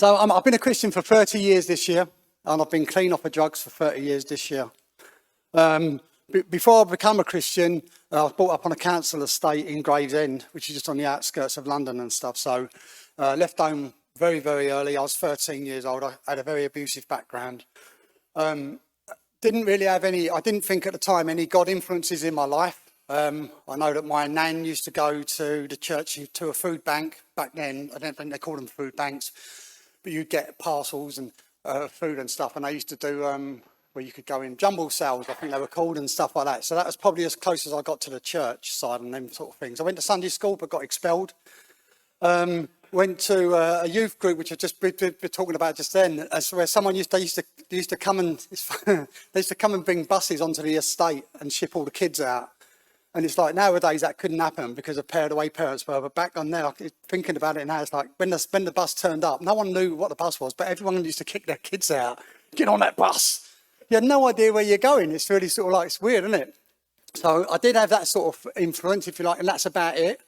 I've been a Christian for 30 years this year, and I've been clean off of drugs for 30 years this year. Before I became a Christian, I was brought up on a council estate in Gravesend, which is just on the outskirts of London and stuff. So left home very, very early. I was 13 years old. I had a very abusive background. Didn't really have any, I didn't think at the time, any God influences in my life. I know that my nan used to go to the church, to a food bank. Back then, I don't think they called them food banks, but you'd get parcels and food and stuff. And they used to do where you could go in jumble sales, I think they were called, and stuff like that. So that was probably as close as I got to the church side and them sort of things. I went to Sunday school, but got expelled. Went to a youth group, which I've just been talking about just then, where someone used to come and they used to come and bring buses onto the estate and ship all the kids out. And it's like nowadays that couldn't happen because of the way parents were. But back on there, thinking about it now, it's like when the bus turned up, no one knew what the bus was, but everyone used to kick their kids out. Get on that bus. You had no idea where you're going. It's really sort of like, it's weird, isn't it? So I did have that sort of influence, if you like, and that's about it.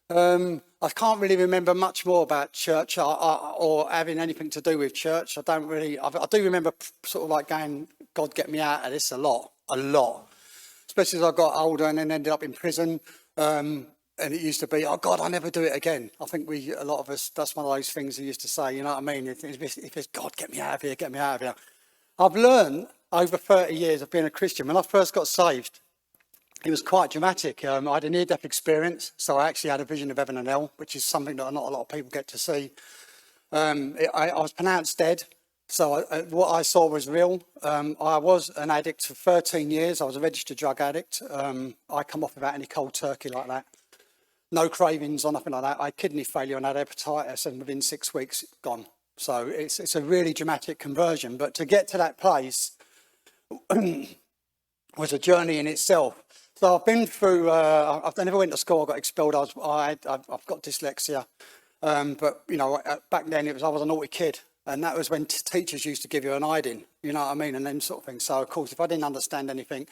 I can't really remember much more about church or having anything to do with church. I do remember sort of like going, God, get me out of this a lot. Especially as I got older and then ended up in prison. And it used to be, oh God, I'll never do it again. I think a lot of us, that's one of those things we used to say, you know what I mean? If it's God, get me out of here, get me out of here. I've learned over 30 years of being a Christian, when I first got saved, it was quite dramatic. I had a near-death experience, so I actually had a vision of heaven and hell, which is something that not a lot of people get to see. I was pronounced dead, so what I saw was real. I was an addict for 13 years. I was a registered drug addict. I come off without any cold turkey like that. No cravings or nothing like that. I had kidney failure and had hepatitis, and within 6 weeks, gone. So it's a really dramatic conversion. But to get to that place was a journey in itself. So I've been through, I never went to school, I got expelled, I've got dyslexia. But, you know, back then I was a naughty kid. And that was when teachers used to give you an hiding, you know what I mean, and them sort of things. So, of course, if I didn't understand anything,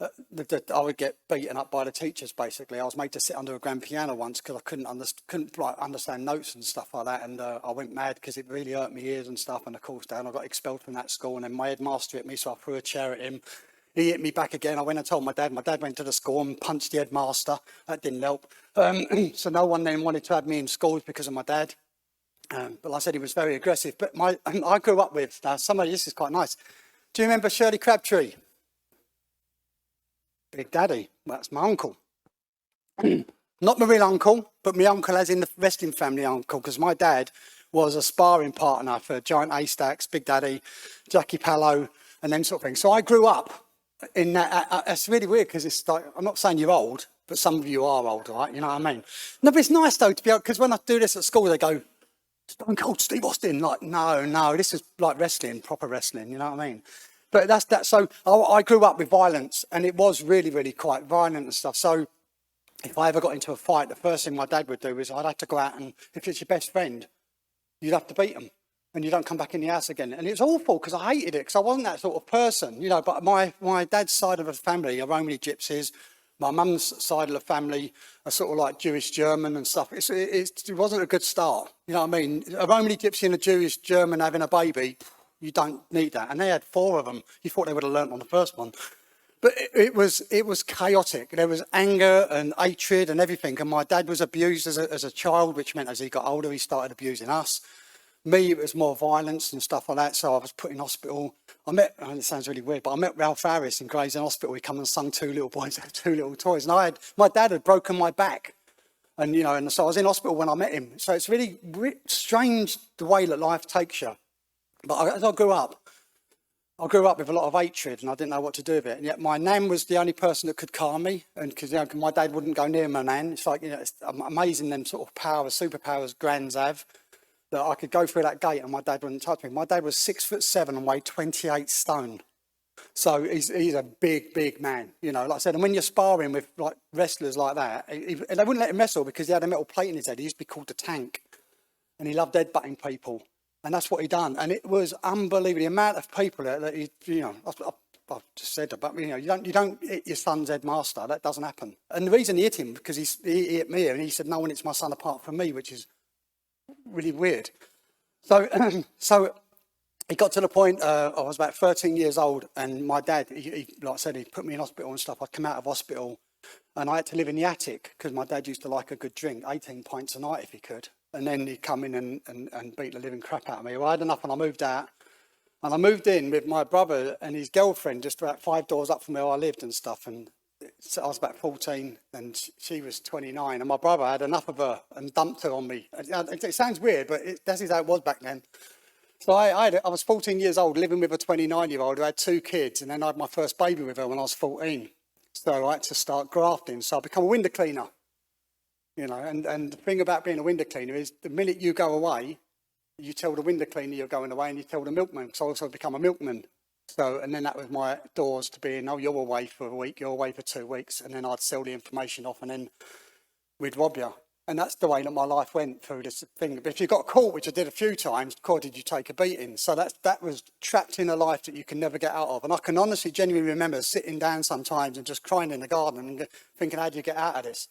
I would get beaten up by the teachers, basically. I was made to sit under a grand piano once because I couldn't understand notes and stuff like that. And I went mad because it really hurt my ears and stuff. And, of course, I got expelled from that school. And then my headmaster hit me, so I threw a chair at him. He hit me back again. I went and told my dad. My dad went to the school and punched the headmaster. That didn't help. So no one then wanted to have me in schools because of my dad. But like I said, he was very aggressive. But I grew up with, now this is quite nice. Do you remember Shirley Crabtree? Big Daddy. Well, that's my uncle. Not my real uncle, but my uncle as in the wrestling family uncle, because my dad was a sparring partner for Giant A-Stacks, Big Daddy, Jackie Pallow, and them sort of things. So I grew up in that. It's really weird because it's like, I'm not saying you're old, but some of you are old, right? You know what I mean? No, but it's nice though to be able, because when I do this at school, they go, Stone Cold Steve Austin. Like, no, this is like wrestling, proper wrestling, you know what I mean? But that's that. So I grew up with violence, and it was really, really quite violent and stuff. So if I ever got into a fight, the first thing my dad would do is I'd have to go out, and if it's your best friend, you'd have to beat them. And you don't come back in the house again. And it was awful because I hated it because I wasn't that sort of person, you know. But my dad's side of the family are Romany gypsies. My mum's side of the family are sort of like Jewish German and stuff. It wasn't a good start, you know what I mean? A Romany gypsy and a Jewish German having a baby, you don't need that. And they had 4 of them. You thought they would have learnt on the first one. But it was chaotic. There was anger and hatred and everything. And my dad was abused as a child, which meant as he got older, he started abusing us. Me, it was more violence and stuff like that, so I was put in hospital. It sounds really weird, but I met Ralph Harris in Gravesend Hospital. He come and sung 2 Little Boys Have 2 Little Toys. And my dad had broken my back. And, you know, and so I was in hospital when I met him. So it's really strange the way that life takes you. But as I grew up with a lot of hatred and I didn't know what to do with it. And yet my nan was the only person that could calm me. And because, you know, my dad wouldn't go near my nan. It's like, you know, it's amazing them sort of superpowers grands have. That I could go through that gate and my dad wouldn't touch me. My dad was 6'7" and weighed 28 stone. So he's a big man, you know, like I said. And when you're sparring with like wrestlers like that, they wouldn't let him wrestle because he had a metal plate in his head. He used to be called the Tank. And he loved headbutting people. And that's what he done. And it was unbelievable. The amount of people that he, you know, I've just said it, but you know, you don't hit your son's headmaster. That doesn't happen. And the reason he hit him, because he hit me and he said, no one hits my son apart from me, which is really weird. So, so it got to the point, I was about 13 years old, and my dad, like I said, he put me in hospital and stuff. I'd come out of hospital, and I had to live in the attic, because my dad used to like a good drink, 18 pints a night if he could. And then he'd come in and beat the living crap out of me. Well, I had enough, and I moved out. And I moved in with my brother and his girlfriend just about 5 doors up from where I lived and stuff. And so I was about 14 and she was 29. And my brother had enough of her and dumped her on me. It sounds weird, but that's how it was back then. So I was 14 years old, living with a 29-year-old who had 2 kids. And then I had my first baby with her when I was 14. So I had to start grafting. So I became a window cleaner. You know, and the thing about being a window cleaner is the minute you go away, you tell the window cleaner you're going away, and you tell the milkman. So I also become a milkman. So, and then that was my doors to being, oh, you're away for a week, you're away for 2 weeks, and then I'd sell the information off, and then we'd rob you. And that's the way that my life went through this thing. But if you got caught, which I did a few times, God, did you take a beating? So that was trapped in a life that you can never get out of. And I can honestly, genuinely remember sitting down sometimes and just crying in the garden and thinking, how do you get out of this?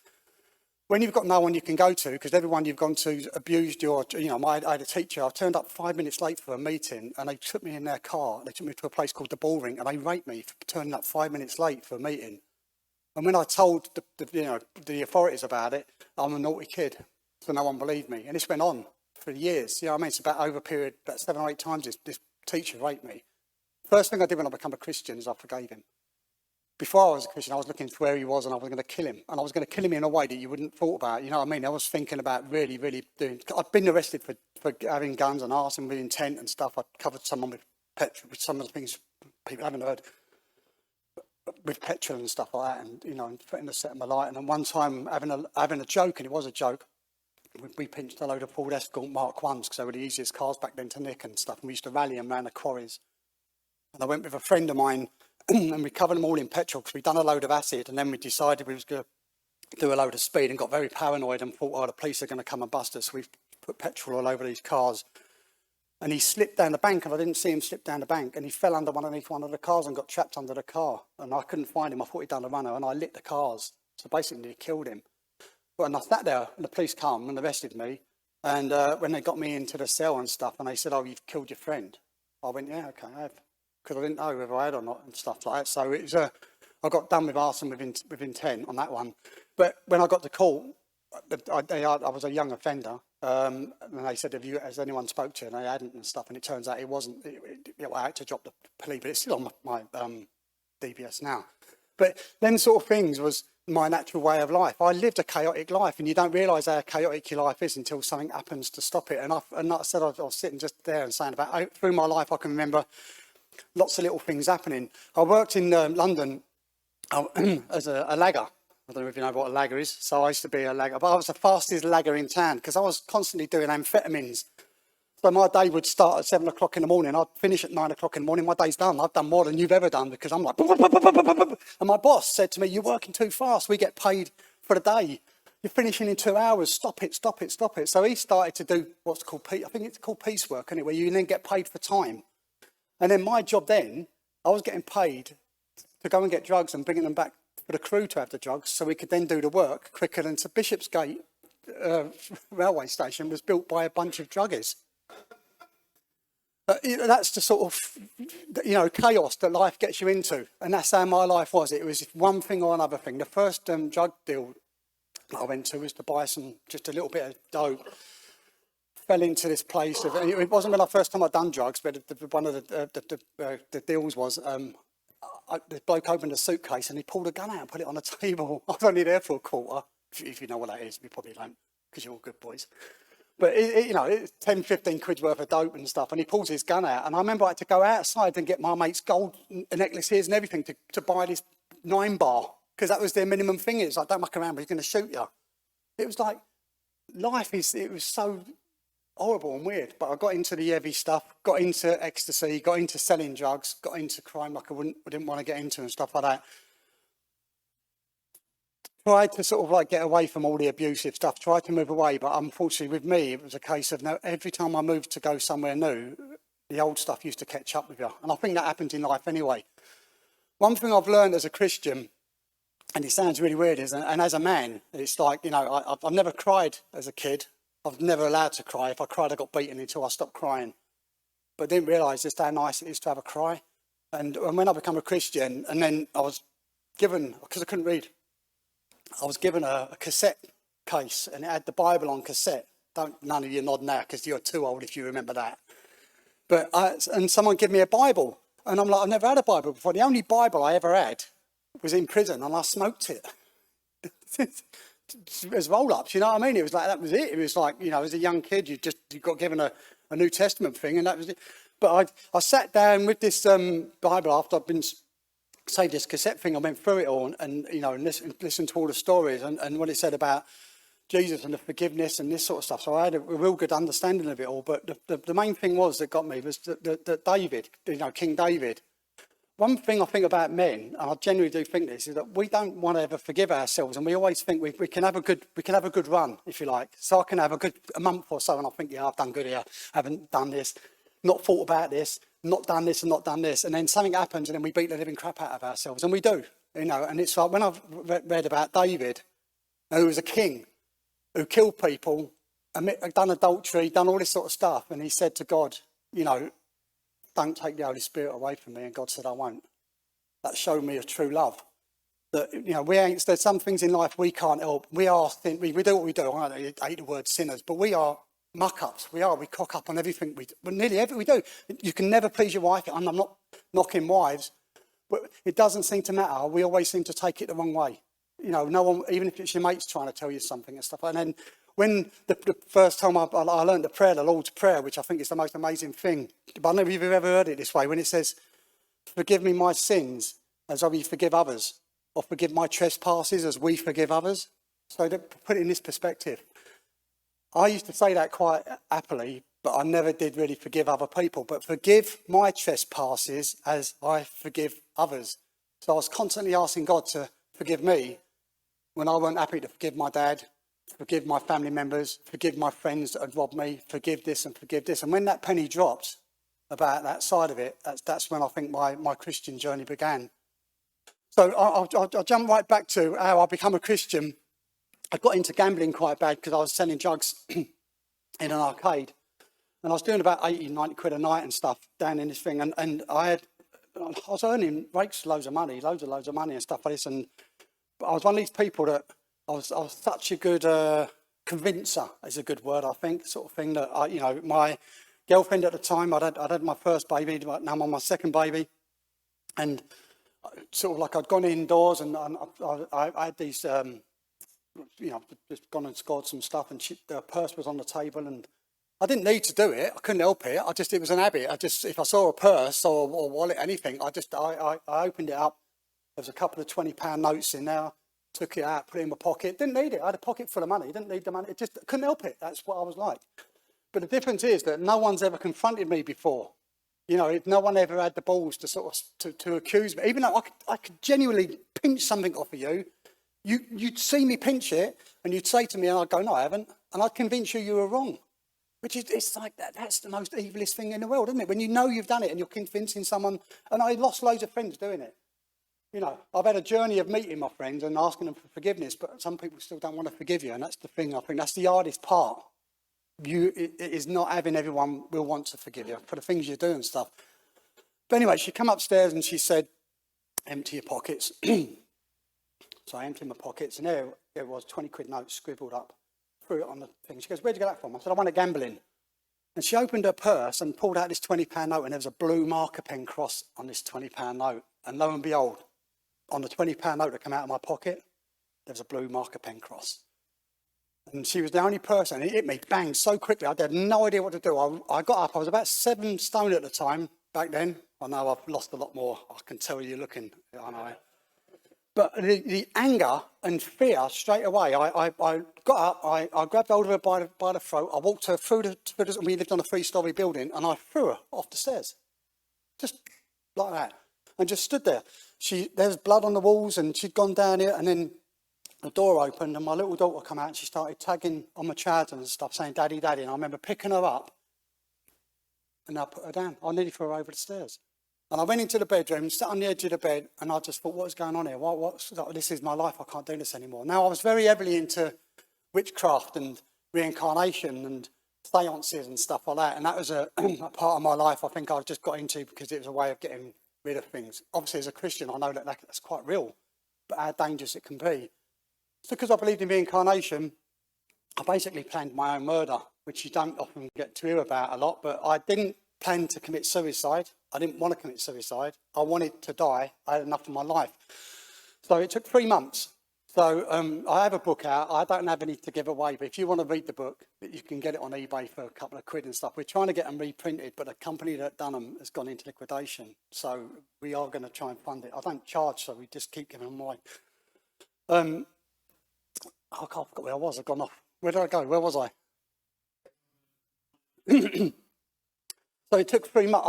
When you've got no one you can go to, because everyone you've gone to abused you, or, you know, I had a teacher, I turned up 5 minutes late for a meeting, and they took me in their car, they took me to a place called the Ball Ring, and they raped me for turning up 5 minutes late for a meeting. And when I told the authorities about it, I'm a naughty kid, so no one believed me. And this went on for years. You know what I mean? It's about over a period, about 7 or 8 times this teacher raped me. First thing I did when I became a Christian is I forgave him. Before I was a Christian, I was looking for where he was, and I was going to kill him. And I was going to kill him in a way that you wouldn't have thought about. You know what I mean? I was thinking about really, really doing... I'd been arrested for having guns and arson with intent and stuff. I'd covered someone with petrol, with some of the things people haven't heard, with petrol and stuff like that, and, you know, and threatening to set my light. And then one time, having a joke, and it was a joke, we pinched a load of Ford Escort Mark 1s, because they were the easiest cars back then to nick and stuff. And we used to rally them around the quarries. And I went with a friend of mine, and we covered them all in petrol, because we'd done a load of acid, and then we decided we was going to do a load of speed, and got very paranoid and thought, oh, the police are going to come and bust us. So we put petrol all over these cars. And he slipped down the bank, and I didn't see him slip down the bank, and he fell underneath one of the cars and got trapped under the car. And I couldn't find him. I thought he'd done a runner, and I lit the cars. So basically, he killed him. But and I sat there, and the police come and arrested me. And when they got me into the cell and stuff, and they said, oh, you've killed your friend. I went, yeah, okay, I have. Because I didn't know whether I had or not and stuff like that. So it was I got done with arson with intent on that one. But when I got to court, I was a young offender, and they said, has anyone spoke to you? And they hadn't and stuff. And it turns out it wasn't. I had to drop the plea, but it's still on my DBS now. But them sort of things was my natural way of life. I lived a chaotic life, and you don't realise how chaotic your life is until something happens to stop it. And like I said, I was sitting just there and saying about through my life, I can remember lots of little things happening. I worked in London as a lagger. I don't know if you know what a lagger is. So I used to be a lagger, but I was the fastest lagger in town because I was constantly doing amphetamines. So my day would start at 7 o'clock in the morning. I'd finish at 9 o'clock in the morning. My day's done. I've done more than you've ever done because I'm like... And my boss said to me, you're working too fast. We get paid for the day. You're finishing in 2 hours. Stop it, stop it, stop it. So he started to do what's called... I think it's called piecework, anyway. You then get paid for time. And then my job then, I was getting paid to go and get drugs and bringing them back for the crew to have the drugs so we could then do the work quicker than to Bishopsgate railway station was built by a bunch of druggies. That's the sort of, chaos that life gets you into. And that's how my life was. It was one thing or another thing. The first drug deal that I went to was to buy just a little bit of dope. Fell into this place. It wasn't when the first time I'd done drugs, but one of the deals was the bloke opened a suitcase and he pulled a gun out and put it on the table. I was only there for a quarter. If you know what that is, you probably don't, because you're all good boys. But, it's 10, 15 quid worth of dope and stuff, and he pulls his gun out. And I remember I had to go outside and get my mate's gold necklaces and everything to buy this 9-bar, because that was their minimum thing. It's like, don't muck around, but he's going to shoot you. It was like, it was so horrible and weird. But I got into the heavy stuff, got into ecstasy, got into selling drugs, got into crime like I didn't want to get into and stuff like that. Tried to sort of like get away from all the abusive stuff, tried to move away, but unfortunately with me, it was a case of every time I moved to go somewhere new, the old stuff used to catch up with you. And I think that happens in life anyway. One thing I've learned as a Christian, and it sounds really weird, and as a man, it's like, I've never cried as a kid. I was never allowed to cry. If I cried, I got beaten until I stopped crying. But I didn't realise just how nice it is to have a cry. And when I became a Christian, and then I was given, because I couldn't read, I was given a cassette case, and it had the Bible on cassette. None of you nod now, because you're too old if you remember that. And someone gave me a Bible, and I'm like, I've never had a Bible before. The only Bible I ever had was in prison, and I smoked it. As roll-ups, you know what I mean? It was like, that was it. It was like, as a young kid, you got given a New Testament thing, and that was it. But I sat down with this Bible after I'd been saved, this cassette thing. I went through it all, and listened to all the stories and what it said about Jesus and the forgiveness and this sort of stuff. So I had a real good understanding of it all. But the main thing that got me was that David, King David. One thing I think about men, and I genuinely do think this, is that we don't want to ever forgive ourselves, and we always think we can have a good run, if you like. So I can have a month or so, and I think, yeah, I've done good here, I haven't done this, not thought about this, not done this, and not done this, and then something happens, and then we beat the living crap out of ourselves, and we do, And it's like when I've read about David, who was a king, who killed people, done adultery, done all this sort of stuff, and he said to God, don't take the Holy Spirit away from me. And God said, I won't. That showed me a true love. That, there's some things in life we can't help. We do what we do. I hate the word sinners, but we are muck-ups. We cock up on everything we do. Well, nearly everything we do. You can never please your wife. I'm not knocking wives, but it doesn't seem to matter. We always seem to take it the wrong way. No one, even if it's your mates trying to tell you something and stuff. And then when the first time I learned the prayer, the Lord's Prayer, which I think is the most amazing thing, but I don't know if you've ever heard it this way, when it says, forgive me my sins as I forgive others, or forgive my trespasses as we forgive others. So to put it in this perspective, I used to say that quite happily, but I never did really forgive other people. But forgive my trespasses as I forgive others. So I was constantly asking God to forgive me when I weren't happy to forgive my dad, forgive my family members, forgive my friends that had robbed me, forgive this and forgive this. And when that penny dropped about that side of it, that's when I think my Christian journey began. So I'll jump right back to how I became a Christian. I got into gambling quite bad because I was selling drugs in an arcade. And I was doing about 80, 90 quid a night and stuff down in this thing. And I was earning loads of money and stuff like this. And I was one of these people that I was such a good convincer, is a good word, I think, sort of thing that, my girlfriend at the time, I'd had my first baby, now I'm on my second baby. And sort of like I'd gone indoors and I had these, just gone and scored some stuff, and the purse was on the table, and I didn't need to do it. I couldn't help it. It was an habit. If I saw a purse or a wallet, anything, I opened it up. There was a couple of £20 notes in there. Took it out, put it in my pocket. Didn't need it. I had a pocket full of money. Didn't need the money. Couldn't help it. That's what I was like. But the difference is that no one's ever confronted me before. No one ever had the balls to sort of to accuse me. Even though I could genuinely pinch something off of you, you'd see me pinch it, and you'd say to me, and I'd go, no, I haven't. And I'd convince you were wrong. Which is, it's like that's the most evilest thing in the world, isn't it? When you know you've done it and you're convincing someone. And I lost loads of friends doing it. I've had a journey of meeting my friends and asking them for forgiveness, but some people still don't want to forgive you. And that's the thing, I think that's the hardest part. It is not having everyone will want to forgive you for the things you do and stuff. But anyway, she came upstairs and she said, empty your pockets. So I emptied my pockets, and there it was, 20 quid note scribbled up. Threw it on the thing. She goes, where'd you get that from? I said, I won at gambling. And she opened her purse and pulled out this £20 note, and there was a blue marker pen cross on this £20 note. And lo and behold, on the £20 note that came out of my pocket, there was a blue marker pen cross. And she was the only person, it hit me, bang, so quickly, I had no idea what to do. I got up, I was about 7 stone at the time, back then. I know I've lost a lot more, I can tell you looking, I know. But the anger and fear straight away, I got up, I grabbed hold of her by the throat, I walked her through we lived on a 3-storey building, and I threw her off the stairs. Just like that. And just stood there. There was blood on the walls, and she'd gone down here, and then the door opened, and my little daughter came out, and she started tagging on my trousers and stuff, saying, Daddy, Daddy. And I remember picking her up, and I put her down. I nearly threw her over the stairs. And I went into the bedroom, sat on the edge of the bed, and I just thought, what's going on here? This is my life. I can't do this anymore. Now, I was very heavily into witchcraft and reincarnation and seances and stuff like that. And that was a part of my life I think I just got into because it was a way of getting rid of things. Obviously, as a Christian, I know that that's quite real, but how dangerous it can be. So because I believed in reincarnation, I basically planned my own murder, which you don't often get to hear about a lot, but I didn't plan to commit suicide. I didn't want to commit suicide. I wanted to die. I had enough of my life. So it took 3 months. So I have a book out. I don't have any to give away, but if you want to read the book, you can get it on eBay for a couple of quid and stuff. We're trying to get them reprinted, but the company that done them has gone into liquidation. So we are going to try and fund it. I don't charge, so we just keep giving them away. I can't forget where I was. I've gone off. Where did I go? Where was I? So it took 3 months.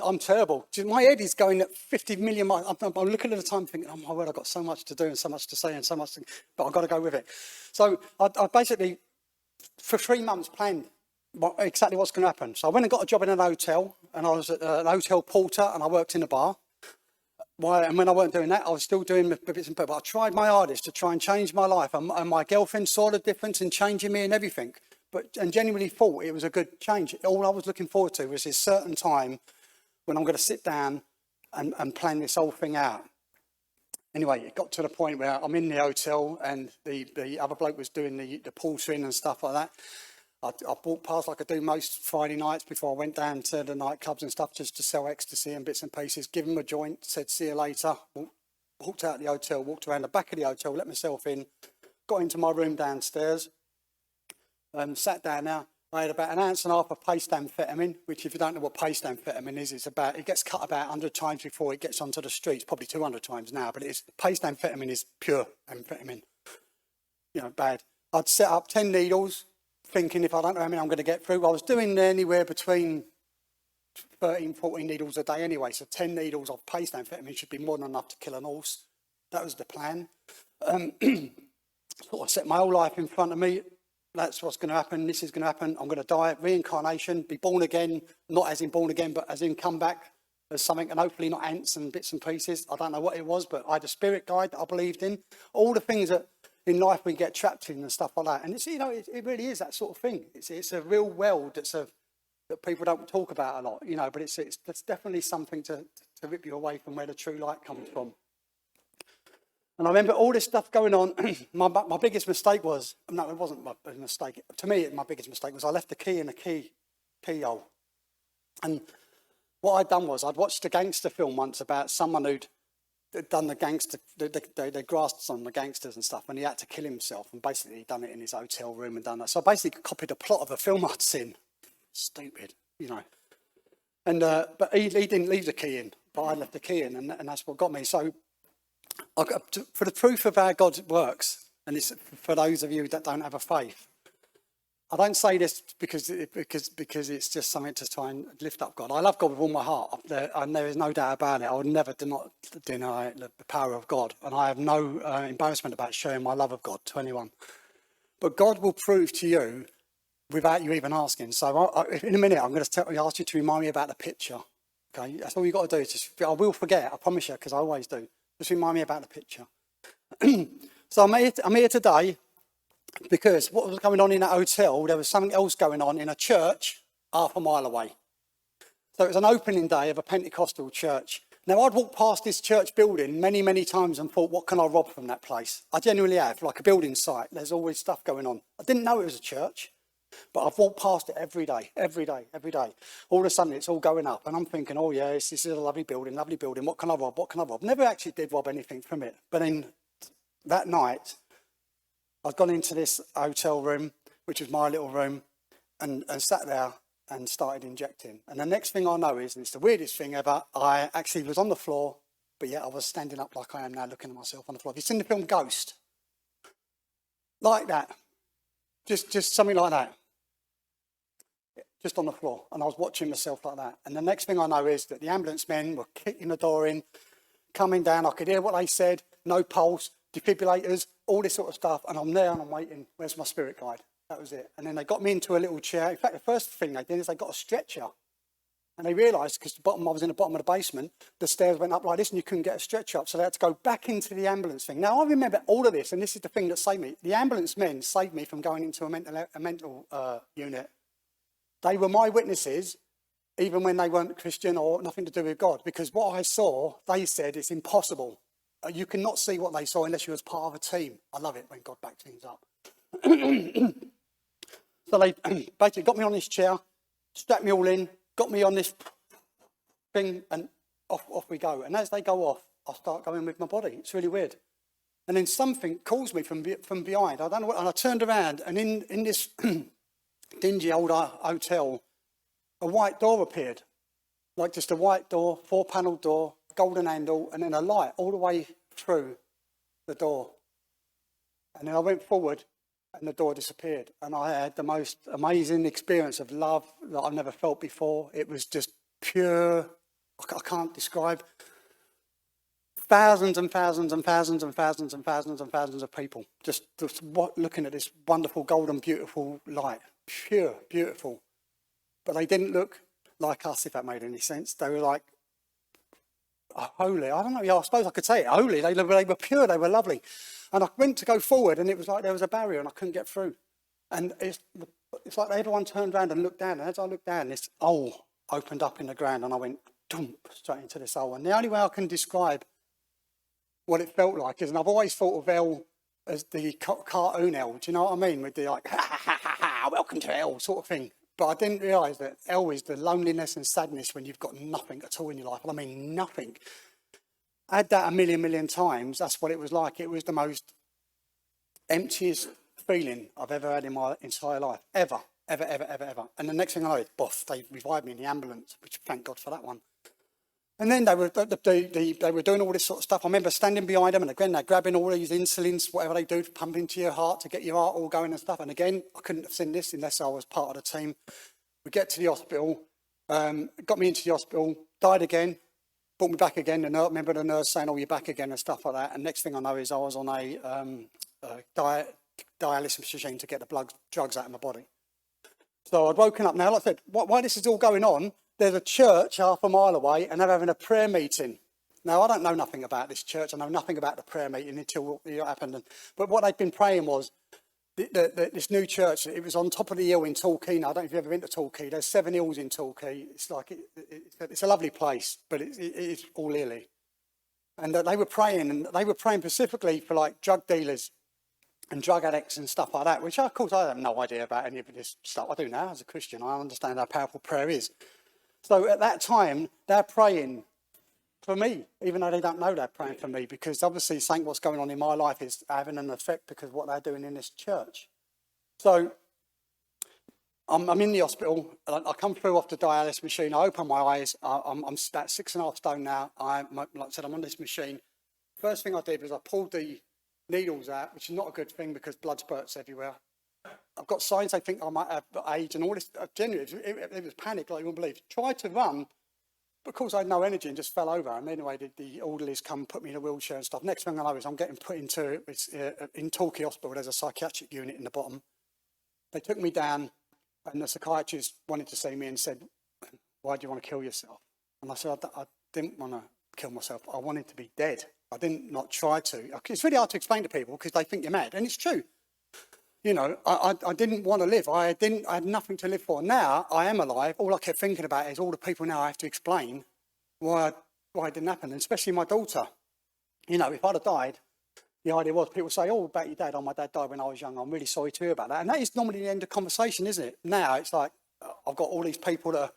I'm terrible. My head is going at 50 million miles. I'm looking at the time thinking, oh my word, I've got so much to do and so much to say and so much to, but I've got to go with it. So I basically, for 3 months, planned exactly what's going to happen. So I went and got a job in an hotel, and I was an hotel porter, and I worked in a bar. And when I weren't doing that, I was still doing bits and pieces. But I tried my hardest to try and change my life. And my girlfriend saw the difference in changing me and everything. And genuinely thought it was a good change. All I was looking forward to was this certain time when I'm going to sit down and plan this whole thing out. Anyway, it got to the point where I'm in the hotel and the other bloke was doing the portering and stuff like that. I walked past like I do most Friday nights before I went down to the nightclubs and stuff just to sell ecstasy and bits and pieces. Give him a joint, said see you later. Walked out of the hotel, walked around the back of the hotel, let myself in, got into my room downstairs, sat down now. I had about 1.5 ounces of paste amphetamine, which if you don't know what paste amphetamine is, it gets cut about 100 times before it gets onto the streets, probably 200 times now, but paste amphetamine is pure amphetamine, bad. I'd set up 10 needles, thinking if I don't know how many I'm going to get through. I was doing anywhere between 13, 14 needles a day anyway, so 10 needles of paste amphetamine should be more than enough to kill an horse. That was the plan. Sort of set my whole life in front of me. That's what's going to happen. This is going to happen. I'm going to die. Reincarnation, be born again, not as in born again, but as in come back as something, and hopefully not ants and bits and pieces. I don't know what it was, but I had a spirit guide that I believed in. All the things that in life we get trapped in and stuff like that. And it's, it really is that sort of thing. It's a real world that people don't talk about a lot, but it's definitely something to rip you away from where the true light comes from. And I remember all this stuff going on. My biggest mistake was, no, it wasn't my mistake. To me, my biggest mistake was I left the key in the keyhole. And what I'd done was I'd watched a gangster film once about someone who'd done the gangster, they grasped on the gangsters and stuff, and he had to kill himself. And basically he'd done it in his hotel room and done that. So I basically copied a plot of a film I'd seen. Stupid, And but he didn't leave the key in, but I left the key in, and that's what got me. So for the proof of how God works, and it's for those of you that don't have a faith, I don't say this because it's just something to try and lift up God. I love God with all my heart, and there is no doubt about it. I would never deny the power of God, and I have no embarrassment about showing my love of God to anyone. But God will prove to you without you even asking. So in a minute, I'm going to ask you to remind me about the picture. Okay, that's all you got to do. I will forget, I promise you, because I always do. Just remind me about the picture. So I'm here today because what was going on in that hotel, there was something else going on in a church half a mile away. So it was an opening day of a Pentecostal church. Now, I'd walked past this church building many, many times and thought, what can I rob from that place? I genuinely have, like a building site. There's always stuff going on. I didn't know it was a church, but I've walked past it every day. All of a sudden, it's all going up. And I'm thinking, oh, yeah, this is a lovely building. What can I rob? Never actually did rob anything from it. But then that night, I'd gone into this hotel room, which was my little room, and sat there and started injecting. And the next thing I know is, and it's the weirdest thing ever, I actually was on the floor, but yet I was standing up like I am now, looking at myself on the floor. Have you seen the film Ghost? Like that. Just something like that. Just on the floor. And I was watching myself like that. And the next thing I know is that the ambulance men were kicking the door in, coming down. I could hear what they said. No pulse, defibrillators, all this sort of stuff. And I'm there and I'm waiting. Where's my spirit guide? That was it. And then they got me into a little chair. In fact, the first thing they did is they got a stretcher. And they realised, because I was in the bottom of the basement, the stairs went up like this and you couldn't get a stretcher up. So they had to go back into the ambulance thing. Now, I remember all of this, and this is the thing that saved me. The ambulance men saved me from going into a mental unit. They were my witnesses, even when they weren't Christian or nothing to do with God. Because what I saw, they said, it's impossible. You cannot see what they saw unless you was part of a team. I love it when God backs things up. So they basically got me on this chair, strapped me all in, got me on this thing, and off we go. And as they go off, I start going with my body. It's really weird. And then something calls me from behind. I don't know what, and I turned around, and in this dingy old hotel, a white door appeared. Like just a white door, 4-panel door, golden handle, and then a light all the way through the door. And then I went forward, and the door disappeared. And I had the most amazing experience of love that I've never felt before. It was just pure, I can't describe. Thousands and thousands and thousands and thousands and thousands and thousands of people just looking at this wonderful, golden, beautiful light. Pure, beautiful. But they didn't look like us, if that made any sense. They were like holy. I don't know. Yeah, I suppose I could say it. Holy. They were pure. They were lovely. And I went to go forward, and it was like there was a barrier, and I couldn't get through. And it's like everyone turned around and looked down. And as I looked down, this hole opened up in the ground, and I went dump straight into this hole. And the only way I can describe what it felt like is, and I've always thought of hell as the cartoon hell. Do you know what I mean? With the like, ha ha ha ha ha, welcome to hell sort of thing. But I didn't realise that hell is the loneliness and sadness when you've got nothing at all in your life. I mean, nothing. Add that a million times, that's what it was like. It was the most emptiest feeling I've ever had in my entire life. Ever. And the next thing I know, boff, they revived me in the ambulance, which thank God for that one. And then they were doing all this sort of stuff. I remember standing behind them, and again, they're grabbing all these insulins, whatever they do to pump into your heart to get your heart all going and stuff. And again, I couldn't have seen this unless I was part of the team. We get to the hospital, got me into the hospital, died again, brought me back again. And I remember the nurse saying, oh, you're back again and stuff like that. And next thing I know is I was on a dialysis machine to get the drugs out of my body. So I'd woken up. Now, like I said, while this is all going on, there's a church half a mile away, and they're having a prayer meeting. Now, I don't know nothing about this church. I know nothing about the prayer meeting until it happened. But what they've been praying was this new church. It was on top of the hill in Torquay. Now, I don't know if you've ever been to Torquay. There's 7 hills in Torquay. It's like it's a lovely place, but it's all hilly. And they were praying, and they were praying specifically for like drug dealers and drug addicts and stuff like that. Which, of course, I have no idea about any of this stuff. I do now as a Christian. I understand how powerful prayer is. So at that time, they're praying for me, even though they don't know they're praying for me, because obviously saying what's going on in my life is having an effect because of what they're doing in this church. So I'm in the hospital. I come through off the dialysis machine. I open my eyes. I'm about 6.5 stone now. Like I said, I'm on this machine. First thing I did was I pulled the needles out, which is not a good thing because blood spurts everywhere. I've got signs they think I might have AIDS and all this. Genuinely, it was panic like you wouldn't believe. Tried to run, but of course I had no energy and just fell over. And anyway, the orderlies come put me in a wheelchair and stuff. Next thing I know is I'm getting put into, in Torquay Hospital, there's a psychiatric unit in the bottom. They took me down, and the psychiatrist wanted to see me and said, why do you want to kill yourself? And I said, I didn't want to kill myself. I wanted to be dead. I didn't not try to. It's really hard to explain to people because they think you're mad, and it's true. You know, I didn't want to live. I had nothing to live for. Now I am alive. All I kept thinking about is all the people now I have to explain why it didn't happen, and especially my daughter. You know, if I'd have died, the idea was people say, oh, about your dad. Oh, my dad died when I was young. I'm really sorry to hear about that. And that is normally the end of conversation, isn't it? Now it's like, I've got all these people that are,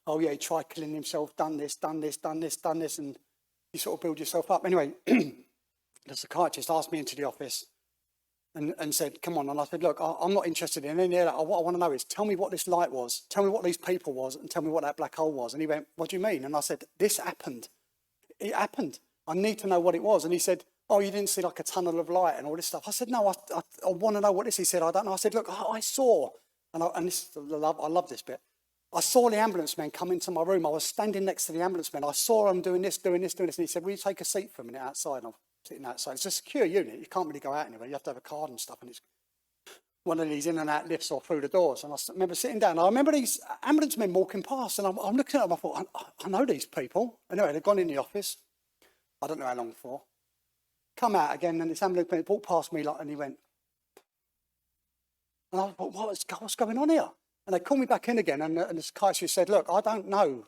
oh yeah, he tried killing himself, done this, and you sort of build yourself up. Anyway, the psychiatrist asked me into the office and said, come on. And I said, look, I'm not interested in any of that. What I want to know is, tell me what this light was. Tell me what these people was, and tell me what that black hole was. And he went, what do you mean? And I said, this happened. It happened. I need to know what it was. And he said, oh, you didn't see like a tunnel of light and all this stuff. I said, no, I want to know what this is. He said, I don't know. I said, look, I saw, and this is I love this bit. I saw the ambulance men come into my room. I was standing next to the ambulance men. I saw them doing this. And he said, will you take a seat for a minute outside? And I'm sitting outside. It's a secure unit. You can't really go out anywhere. You have to have a card and stuff. And one of these in and out lifts or through the doors. And I remember sitting down. I remember these ambulance men walking past, and I'm looking at them. I thought, I know these people. Anyway, they'd gone in the office. I don't know how long for. Come out again, and this ambulance man walked past me, and he went. And I thought, what's going on here? And they called me back in again, and the psychiatrist said, look, I don't know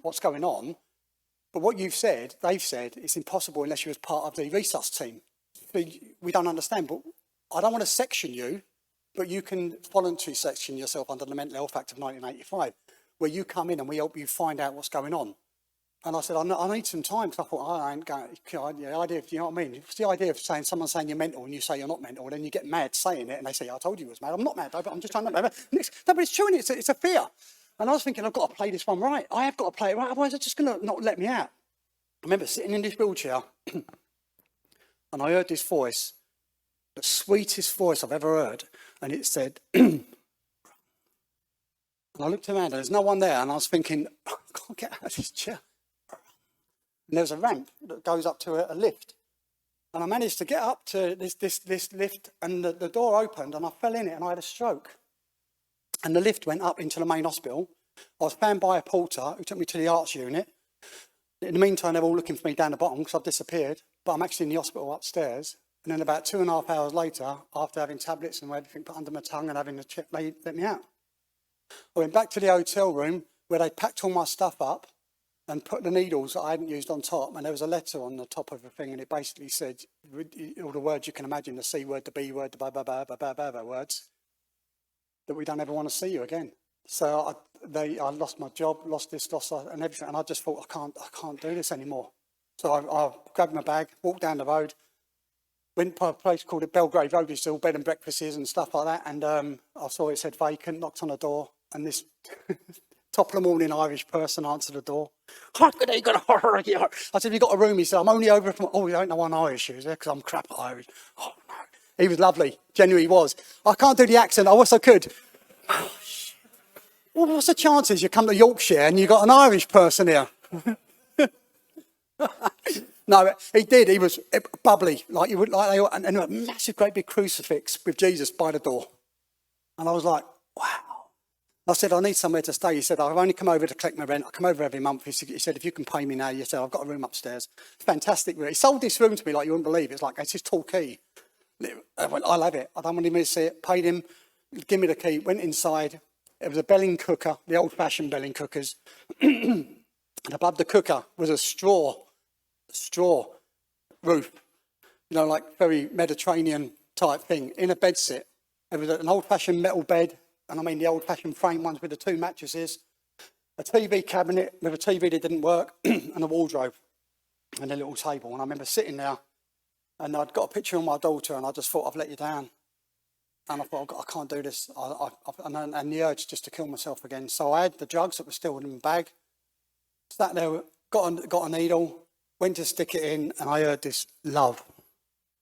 what's going on, but what they've said, it's impossible unless you was part of the resus team. We don't understand, but I don't want to section you, but you can voluntarily section yourself under the Mental Health Act of 1985, where you come in and we help you find out what's going on. And I said, I need some time, because I thought, I ain't going, the idea of, you know what I mean? It's the idea of someone saying you're mental and you say you're not mental, and then you get mad saying it, and they say, I told you I was mad. I'm not mad, though, but I'm just trying to... No, but it's true, and it's a fear. And I was thinking, I've got to play this one right. I have got to play it right, otherwise they're just going to not let me out. I remember sitting in this wheelchair, and I heard this voice, the sweetest voice I've ever heard, and it said... And I looked around, and there's no one there, and I was thinking, I can't get out of this chair. And there was a ramp that goes up to a lift. And I managed to get up to this lift, and the door opened, and I fell in it, and I had a stroke. And the lift went up into the main hospital. I was found by a porter who took me to the arts unit. In the meantime, they were all looking for me down the bottom because I've disappeared. But I'm actually in the hospital upstairs. And then about 2.5 hours later, after having tablets and everything put under my tongue and having the chip, they let me out. I went back to the hotel room where they packed all my stuff up and put the needles that I hadn't used on top, and there was a letter on the top of the thing, and it basically said all the words you can imagine, the C word, the B word, the blah, blah, blah, blah, blah, blah, blah words, that we don't ever want to see you again. So I lost my job, lost this, lost that, and everything, and I just thought, I can't do this anymore. So I grabbed my bag, walked down the road, went to a place called the Belgrave Road, it's all bed and breakfasts and stuff like that, and I saw it said vacant, knocked on the door, and this top of the morning Irish person answered the door. I said, have you got a room? He said, I'm only over from, you don't know what an Irish is, because I'm crap at Irish. Oh, no. He was lovely, genuinely was. I can't do the accent, I wish I could. Oh, shit. Well, what's the chances you come to Yorkshire and you got an Irish person here? No, he did, he was bubbly, like you would, and a massive great big crucifix with Jesus by the door. And I was like, wow. I said, I need somewhere to stay. He said, I've only come over to collect my rent. I come over every month. He said, if you can pay me now. He said, I've got a room upstairs. Fantastic. He sold this room to me like you wouldn't believe. It's like, it's his tall key. I went, I love it. I don't want him to see it. Paid him, give me the key, went inside. It was a belling cooker, the old-fashioned belling cookers. And above the cooker was a straw roof. You know, like very Mediterranean type thing, in a bedsit. It was an old-fashioned metal bed. And I mean the old-fashioned frame ones with the 2 mattresses, a TV cabinet with a TV that didn't work, and a wardrobe, and a little table. And I remember sitting there, and I'd got a picture of my daughter, and I just thought, I've let you down. And I thought, I can't do this. And the urge just to kill myself again. So I had the drugs that were still in the bag, sat there, got a needle, went to stick it in, and I heard this love.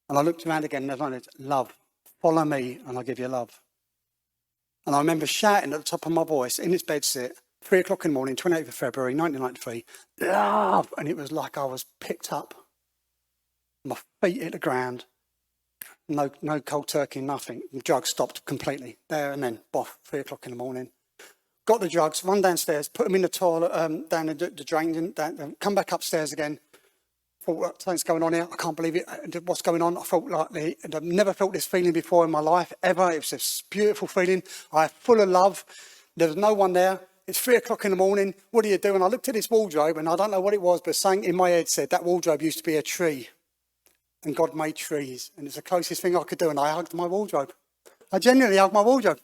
And I looked around again, and I heard love. Follow me, and I'll give you love. And I remember shouting at the top of my voice in this bedsit, 3 o'clock in the morning, 28th of February, 1993, love! And it was like I was picked up. My feet hit the ground. No cold turkey, nothing. The drugs stopped completely. There and then, boff, 3 o'clock in the morning. Got the drugs, run downstairs, put them in the toilet, down the drain, come back upstairs again. Thought, something's going on here. I can't believe it. What's going on? I felt like I've never felt this feeling before in my life, ever. It was this beautiful feeling. I was full of love. There was no one there. It's 3 o'clock in the morning. What do you do? And I looked at this wardrobe, and I don't know what it was, but something in my head said that wardrobe used to be a tree. And God made trees. And it's the closest thing I could do. And I hugged my wardrobe. I genuinely hugged my wardrobe.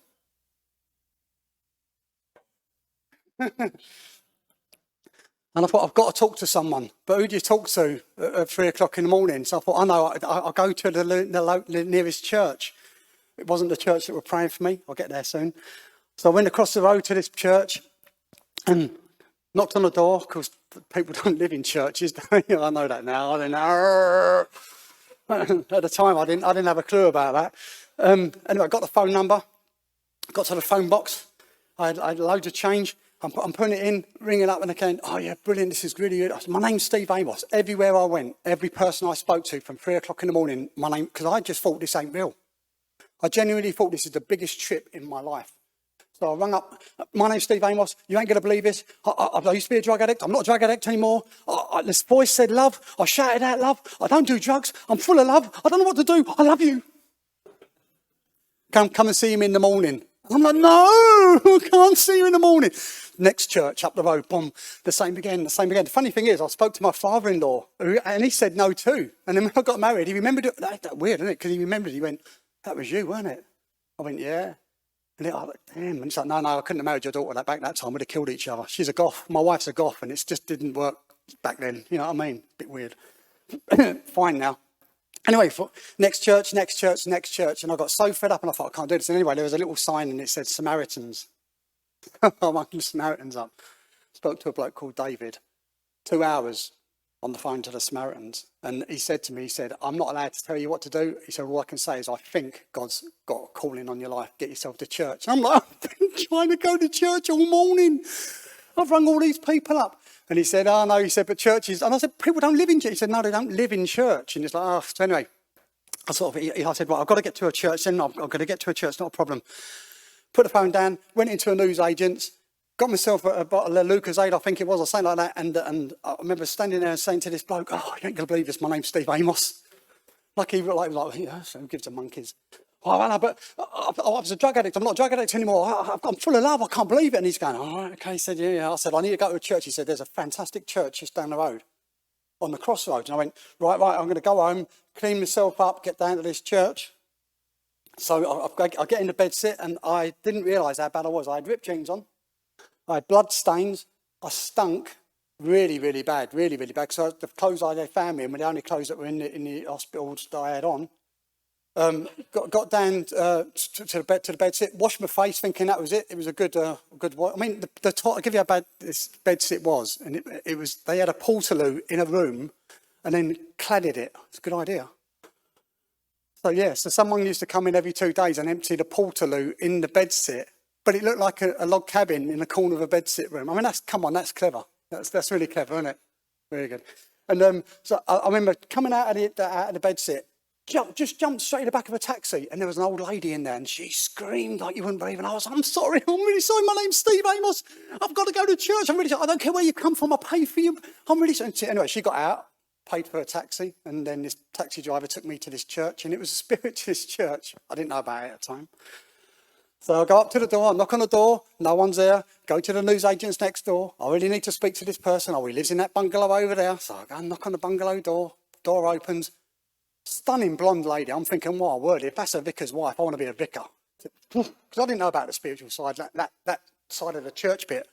And I thought, I've got to talk to someone. But who do you talk to at 3 o'clock in the morning? So I thought, I know, I'll go to the nearest church. It wasn't the church that were praying for me. I'll get there soon. So I went across the road to this church and knocked on the door, because people don't live in churches. I know that now. I didn't know. At the time, I didn't have a clue about that. Anyway, I got the phone number, got to the phone box. I had loads of change. I'm putting it in, ringing up, and again, oh yeah, brilliant, this is really good. I said, my name's Steve Amos. Everywhere I went, every person I spoke to from 3 o'clock in the morning, my name, because I just thought this ain't real. I genuinely thought this is the biggest trip in my life. So I rang up, my name's Steve Amos, you ain't going to believe this. I used to be a drug addict, I'm not a drug addict anymore. This voice said love, I shouted out love, I don't do drugs, I'm full of love, I don't know what to do, I love you. Come and see him in the morning. And I'm like, no, I can't see you in the morning. Next church up the road, boom, the same again. The funny thing is, I spoke to my father-in-law, and he said no too. And then when I got married, he remembered it. That's weird, isn't it? Because he remembered, he went, that was you, weren't it? I went, yeah. And I was like, damn. And he's like, no, I couldn't have married your daughter back that time. We'd have killed each other. She's a goth. My wife's a goth, and it just didn't work back then. You know what I mean? Bit weird. Fine now. Anyway, next church. And I got so fed up, and I thought, I can't do this. And anyway, there was a little sign, and it said Samaritans. I'm the Samaritans up. Spoke to a bloke called David. 2 hours on the phone to the Samaritans. And he said to me, I'm not allowed to tell you what to do. He said, all I can say is I think God's got a calling on your life. Get yourself to church. And I'm like, I've been trying to go to church all morning. I've rung all these people up. And he said, oh no, he said, but churches, and I said, people don't live in church. He said, no, they don't live in church. And he's like, oh, so anyway, I said, well, I've got to get to a church. Then I've got to get to a church, not a problem. Put the phone down, went into a newsagent's, got myself a bottle of Lucozade, I think it was, or something like that. And I remember standing there and saying to this bloke, oh, you ain't going to believe this, my name's Steve Amos. Like he was like, yeah, so who gives a monkeys? Oh, I know, but I was a drug addict. I'm not a drug addict anymore. I'm full of love. I can't believe it. And he's going, all right, okay. He said, yeah. I said, I need to go to a church. He said, there's a fantastic church just down the road on the crossroads. And I went, right, I'm going to go home, clean myself up, get down to this church. So I get in the bed sit, and I didn't realise how bad I was. I had ripped jeans on. I had blood stains. I stunk really, really bad, because the clothes they found me, and were the only clothes that were in the hospitals that I had on. Got down to the bed sit, washed my face, thinking that was it. It was a good. I mean, I'll give you how bad this bed sit was, and it was. They had a portaloo in a room, and then cladded it. It's a good idea. So someone used to come in every 2 days and empty the portaloo in the bed sit, but it looked like a log cabin in the corner of a bed sit room. I mean, that's clever. That's really clever, isn't it? Really good. And so I remember coming out of the bed sit, just jumped straight in the back of a taxi, and there was an old lady in there, and she screamed like you wouldn't believe. And I was, I'm really sorry. My name's Steve Amos. I've got to go to church. I'm really sorry. I don't care where you come from. I'll pay for you. I'm really sorry. Anyway, she got out, paid for a taxi, and then this taxi driver took me to this church, and it was a spiritualist church. I didn't know about it at the time. So I go up to the door, I knock on the door, no one's there, go to the newsagents next door. I really need to speak to this person. Oh, he lives in that bungalow over there. So I go and knock on the bungalow door opens. Stunning blonde lady. I'm thinking, what a word, if that's a vicar's wife, I want to be a vicar. Because I didn't know about the spiritual side, that side of the church bit.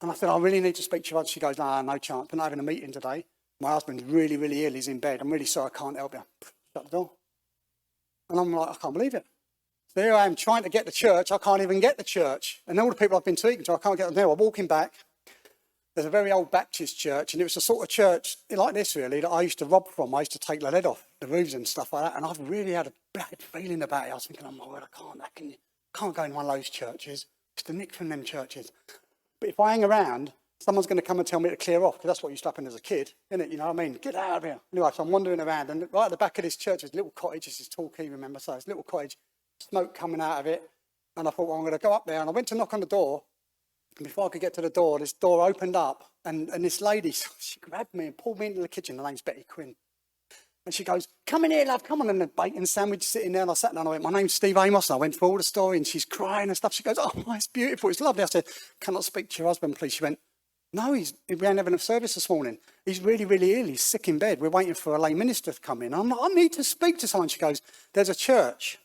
And I said, I really need to speak to you. She goes, no chance, we're not having a meeting today. My husband's really, really ill, he's in bed. I'm really sorry, I can't help you. Shut the door. And I'm like, I can't believe it. So here I am trying to get to church, I can't even get to church. And all the people I've been speaking to, I can't get them there. I'm walking back. There's a very old Baptist church, and it was the sort of church like this, really, that I used to rob from. I used to take the lead off the roofs and stuff like that, and I've really had a bad feeling about it. I was thinking, oh my word, I can't go in one of those churches. It's the nick from them churches. But if I hang around, someone's going to come and tell me to clear off, because that's what used to happen as a kid, isn't it? You know what I mean? Get out of here. Anyway, so I'm wandering around, and right at the back of this church, there's a little cottage. This is Torquay, remember? So it's a little cottage, smoke coming out of it, and I thought, well, I'm going to go up there, and I went to knock on the door. And before I could get to the door, this door opened up, and this lady, she grabbed me and pulled me into the kitchen. Her name's Betty Quinn. And she goes, come in here, love, come on. And the bacon sandwich sitting there, and I sat down and I went, my name's Steve Amos. And I went through all the story, and she's crying and stuff. She goes, oh, it's beautiful, it's lovely. I said, can I speak to your husband, please? She went, no, we ain't having a service this morning. He's really, really ill. He's sick in bed. We're waiting for a lay minister to come in. I'm like, I need to speak to someone. She goes, there's a church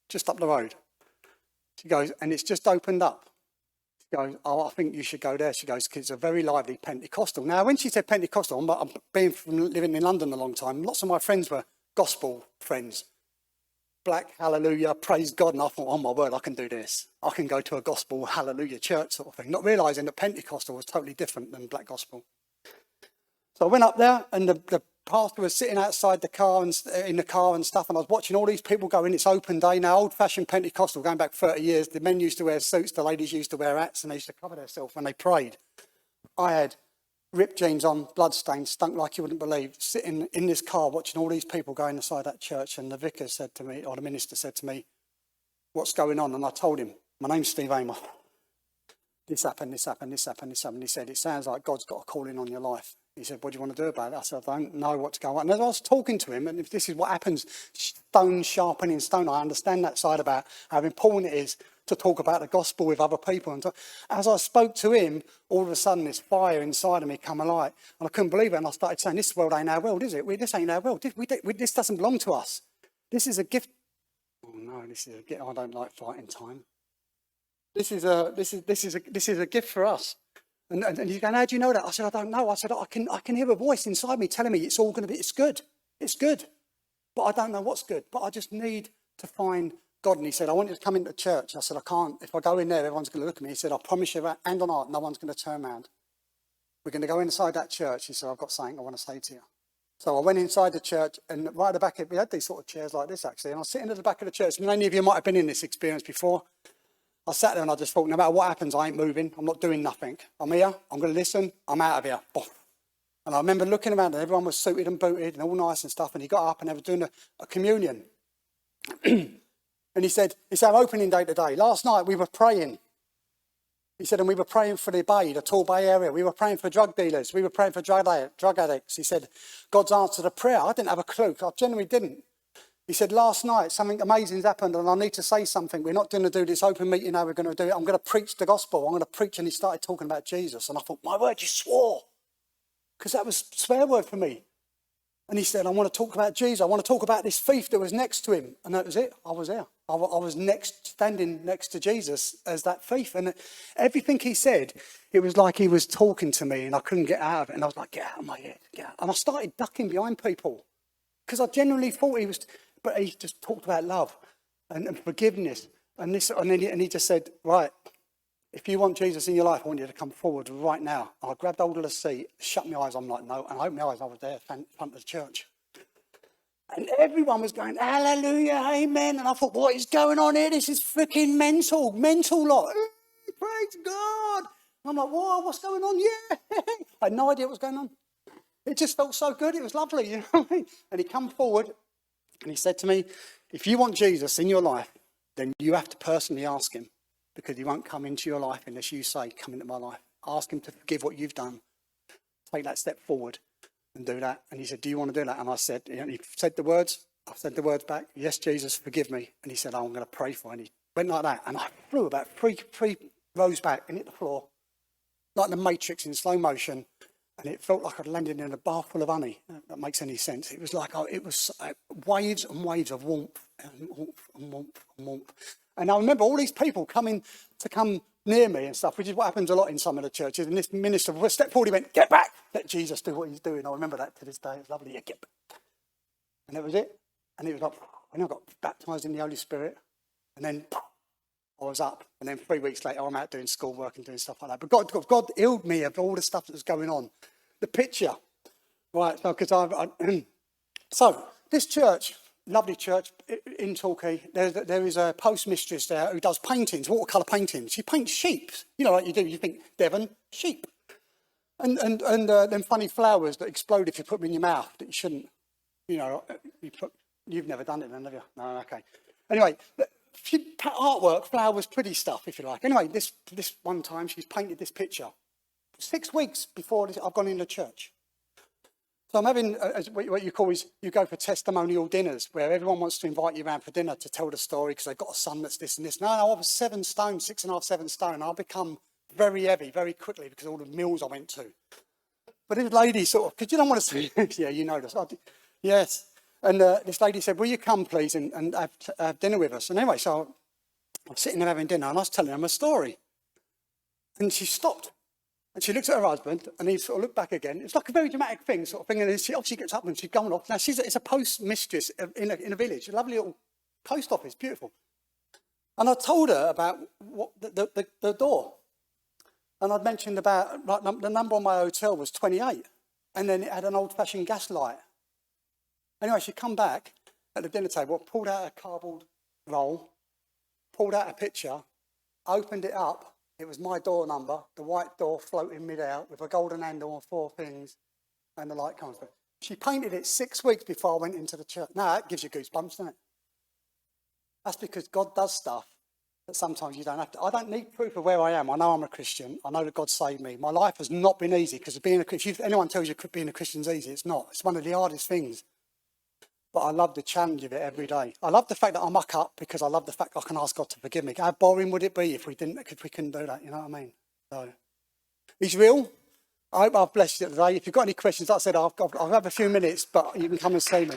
just up the road. She goes, and it's just opened up. She goes, oh, I think you should go there. She goes, because it's a very lively Pentecostal. Now, when she said Pentecostal, I've been from living in London a long time. Lots of my friends were gospel friends. Black hallelujah, praise God. And I thought, oh my word, I can do this. I can go to a gospel hallelujah church sort of thing. Not realising that Pentecostal was totally different than black gospel. So I went up there, and the pastor was sitting outside the car and in the car and stuff, and I was watching all these people go in. It's open day now, old-fashioned Pentecostal, going back 30 years. The men used to wear suits, the ladies used to wear hats, and they used to cover themselves when they prayed. I had ripped jeans on, bloodstained, stunk like you wouldn't believe, sitting in this car watching all these people go inside that church. And the vicar said to me, or the minister said to me, what's going on? And I told him, my name's Steve Amos. This happened, this happened, this happened, this happened. He said, it sounds like God's got a calling on your life. He said, what do you want to do about it? I said, I don't know what's going on. And as I was talking to him, and if this is what happens, stone sharpening stone, I understand that side about how important it is to talk about the gospel with other people. And as I spoke to him, all of a sudden this fire inside of me come alight. And I couldn't believe it. And I started saying, this world ain't our world, is it? This ain't our world. This doesn't belong to us. This is a gift. Oh no, this is a gift. I don't like fighting time. This is a gift for us. And he's going, how do you know that? I said, I don't know. I said, I can hear a voice inside me telling me it's all going to be, it's good. It's good. But I don't know what's good. But I just need to find God. And he said, I want you to come into church. I said, I can't. If I go in there, everyone's going to look at me. He said, I promise you, hand on heart, no one's going to turn around. We're going to go inside that church. He said, I've got something I want to say to you. So I went inside the church, and right at the back, we had these sort of chairs like this, actually. And I was sitting at the back of the church. And many of you might have been in this experience before. I sat there and I just thought, no matter what happens, I ain't moving. I'm not doing nothing. I'm here. I'm going to listen. I'm out of here. Boom. And I remember looking around and everyone was suited and booted and all nice and stuff. And he got up and they were doing a communion. And he said, it's our opening day today. Last night we were praying. He said, and we were praying for the Bay, the Tall Bay area. We were praying for drug dealers. We were praying for drug addicts. He said, God's answered a prayer. I didn't have a clue. I genuinely didn't. He said, last night something amazing's happened and I need to say something. We're not going to do this open meeting now. We're going to do it. I'm going to preach the gospel. I'm going to preach. And he started talking about Jesus. And I thought, my word, you swore. Because that was a swear word for me. And he said, I want to talk about Jesus. I want to talk about this thief that was next to him. And that was it. I was there. I was standing next to Jesus as that thief. And everything he said, it was like he was talking to me and I couldn't get out of it. And I was like, get out of my head. Get out. And I started ducking behind people. Because I genuinely thought he was... But he just talked about love and forgiveness. And he just said, right, if you want Jesus in your life, I want you to come forward right now. And I grabbed hold of the seat, shut my eyes. I'm like, no. And I opened my eyes. I was there in front of the church. And everyone was going, hallelujah, amen. And I thought, what is going on here? This is freaking mental lot. Praise God. And I'm like, whoa, what's going on? Yeah. I had no idea what was going on. It just felt so good. It was lovely. You know what I mean? And he come forward. And he said to me, if you want Jesus in your life, then you have to personally ask him, because he won't come into your life unless you say, come into my life. Ask him to forgive what you've done. Take that step forward and do that. And he said, do you want to do that? And I said, and he said the words. I said the words back, yes, Jesus, forgive me. And he said, oh, I'm going to pray for you. And he went like that. And I flew about three rows back and hit the floor, like the Matrix in slow motion. And it felt like I'd landed in a bar full of honey. If that makes any sense. It was like, it was waves and waves of warmth and warmth and warmth and warmth. And I remember all these people come near me and stuff, which is what happens a lot in some of the churches. And this minister stepped forward, he went, get back, let Jesus do what he's doing. I remember that to this day. It's lovely. Yeah, get back. And that was it. And it was like, and I got baptised in the Holy Spirit. And then I was up. And then 3 weeks later, I'm out doing schoolwork and doing stuff like that. But God healed me of all the stuff that was going on. The picture, right? So this church, lovely church in Torquay. There is a postmistress there who does paintings, watercolour paintings. She paints sheep. You know, like you do. You think Devon sheep, and then funny flowers that explode if you put them in your mouth that you shouldn't. You know, you've never done it, then, have you? No, okay. Anyway, artwork, flowers, pretty stuff, if you like. Anyway, this one time she's painted this picture. 6 weeks before this, I've gone in the church. So I'm having, what you call is, you go for testimonial dinners, where everyone wants to invite you around for dinner to tell the story, because they've got a son that's this and this. No, I was 7 stone, 6.5, 7 stone. I'll become very heavy very quickly because of all the meals I went to. But this lady sort of, because you don't want to see, yeah, you know this. Yes. And this lady said, will you come, please, and have dinner with us? And anyway, so I'm sitting there having dinner, and I was telling them a story. And she stopped. And she looks at her husband, and he sort of looked back again. It's like a very dramatic thing, sort of thing. And then she obviously gets up and she's going off. Now, it's a post mistress in a village, a lovely little post office, beautiful. And I told her about the door. And I'd mentioned about, like, the number on my hotel was 28. And then it had an old-fashioned gas light. Anyway, she'd come back at the dinner table, pulled out a cardboard roll, pulled out a picture, opened it up. It was my door number, the white door floating mid-air with a golden handle and 4 things, and the light comes through. She painted it 6 weeks before I went into the church. Now, that gives you goosebumps, doesn't it? That's because God does stuff that sometimes you don't have to. I don't need proof of where I am. I know I'm a Christian. I know that God saved me. My life has not been easy, because if anyone tells you being a Christian is easy, it's not. It's one of the hardest things. But I love the challenge of it every day. I love the fact that I muck up, because I love the fact I can ask God to forgive me. How boring would it be if we couldn't do that? You know what I mean? So, He's real. I hope I've blessed you today. If you've got any questions, like I said, I'll have a few minutes, but you can come and see me.